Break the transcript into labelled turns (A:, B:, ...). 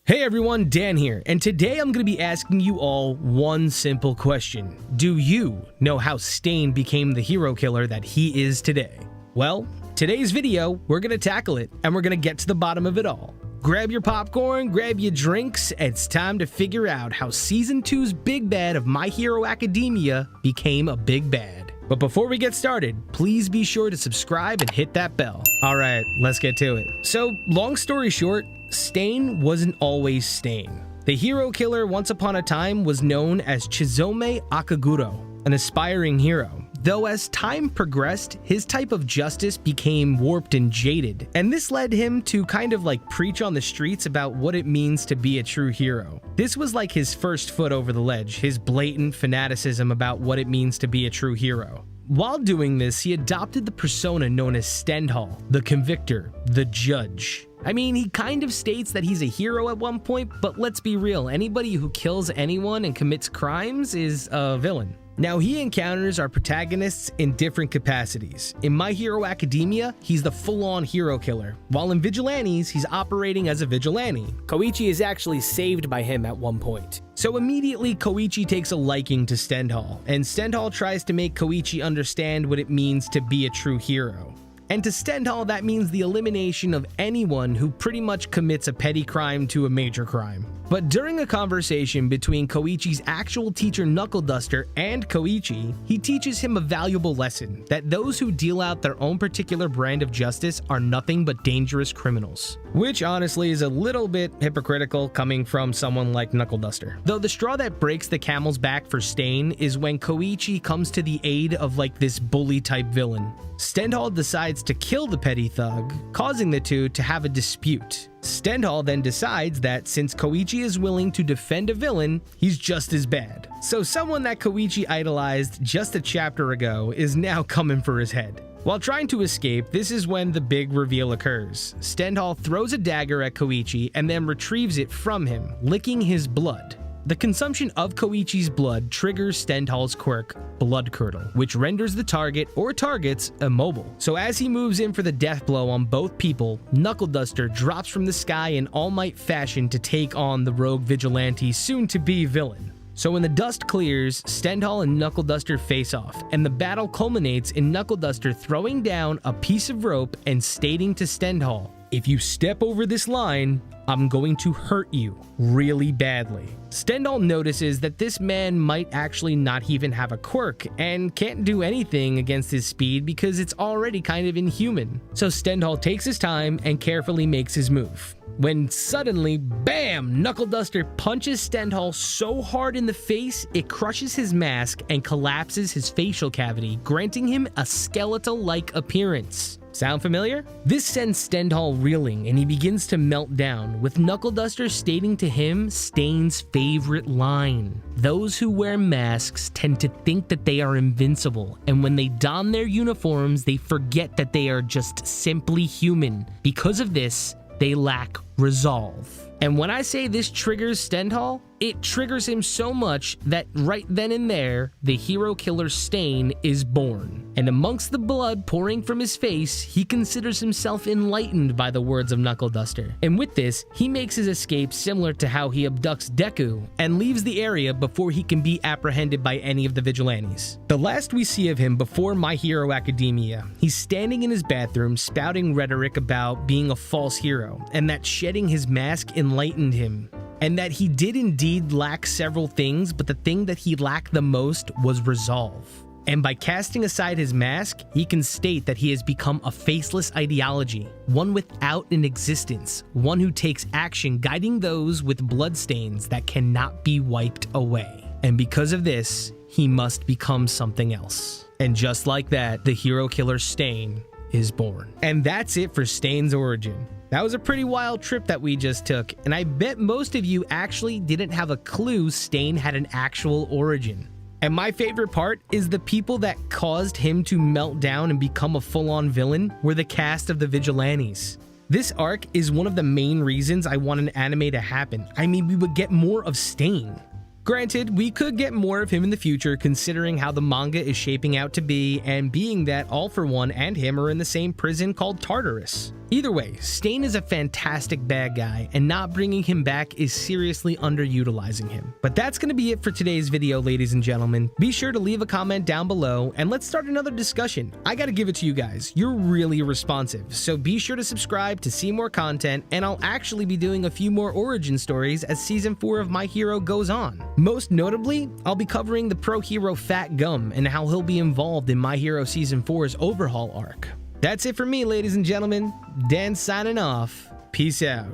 A: Hey everyone, Dan here, and today I'm going to be asking you all one simple question. Do you know how Stain became the hero killer that he is today? Well, today's video, we're going to tackle it, and we're going to get to the bottom of it all. Grab your popcorn, grab your drinks, it's time to figure out how Season 2's big bad of My Hero Academia became a big bad. But before we get started, please be sure to subscribe and hit that bell. Alright, let's get to it. So, long story short, Stain wasn't always Stain. The hero killer once upon a time was known as Chizome Akaguro, an aspiring hero. Though as time progressed, his type of justice became warped and jaded, and this led him to kind of like preach on the streets about what it means to be a true hero. This was like his first foot over the ledge, his blatant fanaticism about what it means to be a true hero. While doing this, he adopted the persona known as Stendhal, the convictor, the judge. I mean, he kind of states that he's a hero at one point, but let's be real, anybody who kills anyone and commits crimes is a villain. Now, he encounters our protagonists in different capacities. In My Hero Academia, he's the full-on hero killer, while in Vigilantes, he's operating as a vigilante. Koichi is actually saved by him at one point. So immediately, Koichi takes a liking to Stendhal, and Stendhal tries to make Koichi understand what it means to be a true hero. And to Stendhal, that means the elimination of anyone who pretty much commits a petty crime to a major crime. But during a conversation between Koichi's actual teacher Knuckle Duster and Koichi, he teaches him a valuable lesson, that those who deal out their own particular brand of justice are nothing but dangerous criminals. Which honestly is a little bit hypocritical coming from someone like Knuckle Duster. Though the straw that breaks the camel's back for Stain is when Koichi comes to the aid of like this bully type villain. Stendhal decides to kill the petty thug, causing the two to have a dispute. Stendhal then decides that since Koichi is willing to defend a villain, he's just as bad. So someone that Koichi idolized just a chapter ago is now coming for his head. While trying to escape, this is when the big reveal occurs. Stendhal throws a dagger at Koichi and then retrieves it from him, licking his blood. The consumption of Koichi's blood triggers Stendhal's quirk, Blood Curdle, which renders the target or targets immobile. So as he moves in for the death blow on both people, Knuckle Duster drops from the sky in All Might fashion to take on the rogue vigilante soon-to-be villain. So when the dust clears, Stendhal and Knuckle Duster face off, and the battle culminates in Knuckle Duster throwing down a piece of rope and stating to Stendhal, "If you step over this line, I'm going to hurt you really badly." Stendhal notices that this man might actually not even have a quirk and can't do anything against his speed because it's already kind of inhuman. So Stendhal takes his time and carefully makes his move. When suddenly, bam, Knuckle Duster punches Stendhal so hard in the face, it crushes his mask and collapses his facial cavity, granting him a skeletal-like appearance. Sound familiar? This sends Stendhal reeling and he begins to melt down, with Knuckle Duster stating to him Stain's favorite line. Those who wear masks tend to think that they are invincible, and when they don their uniforms, they forget that they are just simply human. Because of this, they lack resolve. And when I say this triggers Stendhal, it triggers him so much that right then and there, the hero killer Stain is born. And amongst the blood pouring from his face, he considers himself enlightened by the words of Knuckle Duster. And with this, he makes his escape similar to how he abducts Deku and leaves the area before he can be apprehended by any of the vigilantes. The last we see of him before My Hero Academia, he's standing in his bathroom spouting rhetoric about being a false hero and that shedding his mask enlightened him. And that he did indeed lack several things, but the thing that he lacked the most was resolve. And by casting aside his mask, he can state that he has become a faceless ideology, one without an existence, one who takes action guiding those with bloodstains that cannot be wiped away. And because of this, he must become something else. And just like that, the hero killer Stain is born. And that's it for Stain's origin. That was a pretty wild trip that we just took, and I bet most of you actually didn't have a clue Stain had an actual origin. And my favorite part is the people that caused him to melt down and become a full-on villain were the cast of the Vigilantes. This arc is one of the main reasons I want an anime to happen. I mean, we would get more of Stain. Granted, we could get more of him in the future considering how the manga is shaping out to be, and being that All For One and him are in the same prison called Tartarus. Either way, Stain is a fantastic bad guy, and not bringing him back is seriously underutilizing him. But that's going to be it for today's video, ladies and gentlemen. Be sure to leave a comment down below, and let's start another discussion. I gotta give it to you guys, you're really responsive, so be sure to subscribe to see more content, and I'll actually be doing a few more origin stories as Season 4 of My Hero goes on. Most notably, I'll be covering the pro hero Fat Gum and how he'll be involved in My Hero Season 4's overhaul arc. That's it for me, ladies and gentlemen. Dan signing off. Peace out.